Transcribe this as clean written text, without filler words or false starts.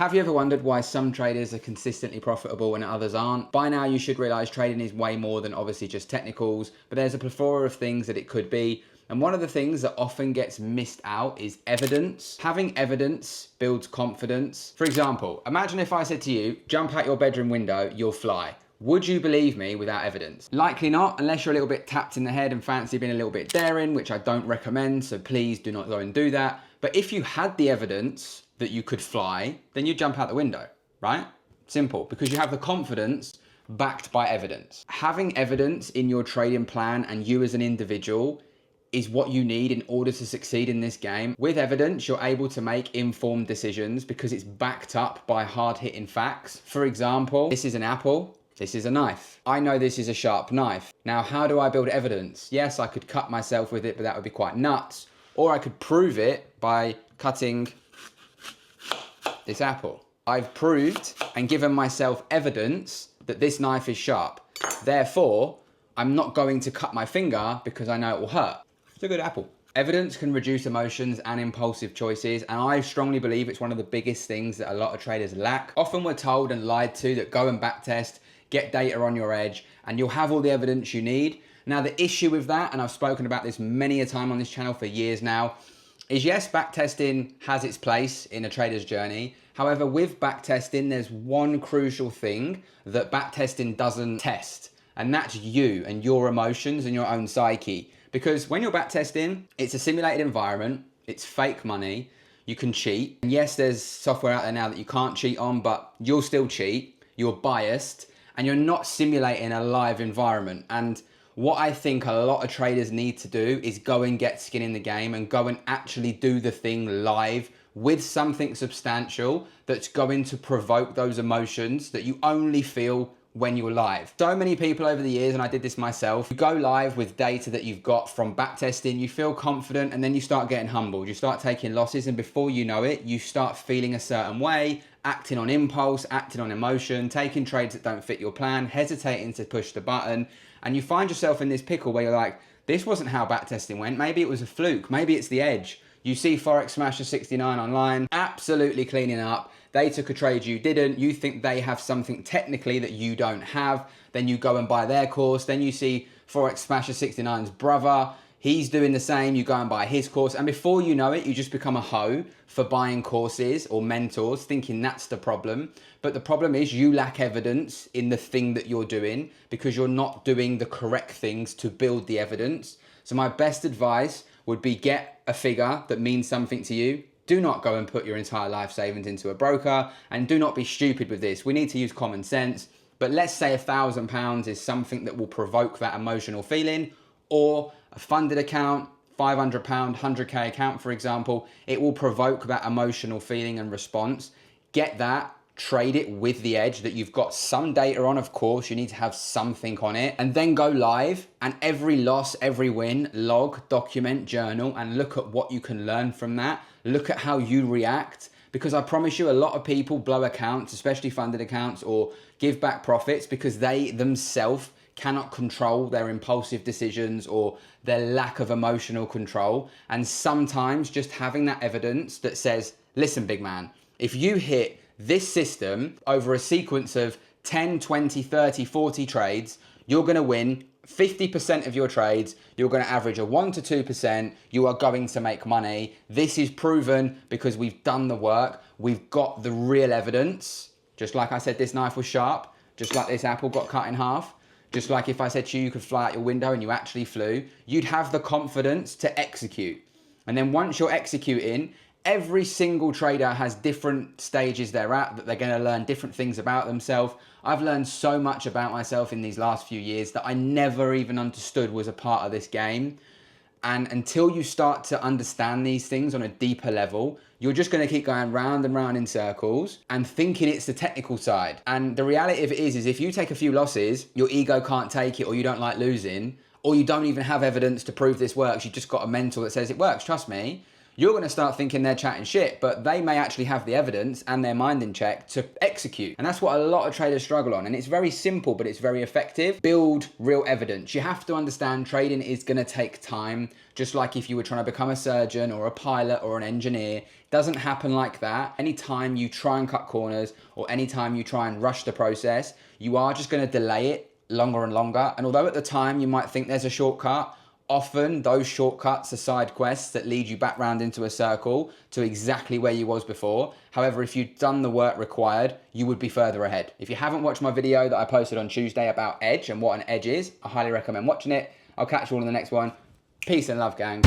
Have you ever wondered why some traders are consistently profitable and others aren't? By now you should realize trading is way more than obviously just technicals, but there's a plethora of things that it could be. And one of the things that often gets missed out is evidence. Having evidence builds confidence. For example, imagine if I said to you, jump out your bedroom window, you'll fly. Would you believe me without evidence? Likely not, unless you're a little bit tapped in the head and fancy being a little bit daring, which I don't recommend, so please do not go and do that. But if you had the evidence that you could fly, then you jump out the window, right? Simple, because you have the confidence backed by evidence. Having evidence in your trading plan and you as an individual is what you need in order to succeed in this game. With evidence, you're able to make informed decisions because it's backed up by hard-hitting facts. For example, this is an apple, this is a knife. I know this is a sharp knife. Now, how do I build evidence? Yes, I could cut myself with it, but that would be quite nuts. Or I could prove it by cutting this apple. I've proved and given myself evidence that this knife is sharp. Therefore, I'm not going to cut my finger because I know it will hurt. It's a good apple. Evidence can reduce emotions and impulsive choices, and I strongly believe it's one of the biggest things that a lot of traders lack. Often we're told and lied to that go and backtest, get data on your edge, and you'll have all the evidence you need. Now, the issue with that, and I've spoken about this many a time on this channel for years now, is yes, backtesting has its place in a trader's journey. However, with backtesting, there's one crucial thing that backtesting doesn't test, and that's you and your emotions and your own psyche. Because when you're backtesting, it's a simulated environment, it's fake money, you can cheat. And yes, there's software out there now that you can't cheat on, but you'll still cheat, you're biased, and you're not simulating a live environment. And what I think a lot of traders need to do is go and get skin in the game and go and actually do the thing live with something substantial that's going to provoke those emotions that you only feel when you're live. So many people over the years, and I did this myself, you go live with data that you've got from backtesting, you feel confident, and then you start getting humbled. You start taking losses, and before you know it, you start feeling a certain way, acting on impulse, acting on emotion, taking trades that don't fit your plan, hesitating to push the button, and you find yourself in this pickle where you're like, this wasn't how backtesting went. Maybe it was a fluke. Maybe it's the edge. You see Forex Smasher 69 online, absolutely cleaning up. They took a trade you didn't. You think they have something technically that you don't have. Then you go and buy their course. Then you see Forex Smasher 69's brother. He's doing the same. You go and buy his course. And before you know it, you just become a hoe for buying courses or mentors, thinking that's the problem. But the problem is you lack evidence in the thing that you're doing because you're not doing the correct things to build the evidence. So my best advice would be get a figure that means something to you. Do not go and put your entire life savings into a broker, and do not be stupid with this. We need to use common sense, but let's say £1,000 is something that will provoke that emotional feeling, or a funded account, £500, 100K account, for example, it will provoke that emotional feeling and response. Get that, trade it with the edge that you've got some data on, of course, you need to have something on it, and then go live, and every loss, every win, log, document, journal, and look at what you can learn from that. Look at how you react, because I promise you a lot of people blow accounts, especially funded accounts, or give back profits because they themselves cannot control their impulsive decisions or their lack of emotional control. And sometimes just having that evidence that says, listen, big man, if you hit this system over a sequence of 10, 20, 30, 40 trades, you're going to win 50% of your trades, you're going to average a 1 to 2%, you are going to make money. This is proven because we've done the work, we've got the real evidence. Just like I said, this knife was sharp, just like this apple got cut in half, just like if I said to you, you could fly out your window and you actually flew, you'd have the confidence to execute. And then once you're executing, every single trader has different stages they're at, that they're going to learn different things about themselves. I've learned so much about myself in these last few years that I never even understood was a part of this game. And until you start to understand these things on a deeper level, you're just going to keep going round and round in circles and thinking it's the technical side. And the reality of it is if you take a few losses, your ego can't take it, or you don't like losing, or you don't even have evidence to prove this works, you've just got a mental that says it works, trust me, you're going to start thinking they're chatting shit, but they may actually have the evidence and their mind in check to execute. And that's what a lot of traders struggle on. And it's very simple, but it's very effective. Build real evidence. You have to understand trading is going to take time. Just like if you were trying to become a surgeon or a pilot or an engineer, it doesn't happen like that. Anytime you try and cut corners or anytime you try and rush the process, you are just going to delay it longer and longer. And although at the time you might think there's a shortcut, often those shortcuts are side quests that lead you back round into a circle to exactly where you was before. However, if you'd done the work required, you would be further ahead. If you haven't watched my video that I posted on Tuesday about edge and what an edge is, I highly recommend watching it. I'll catch you all in the next one. Peace and love, gang.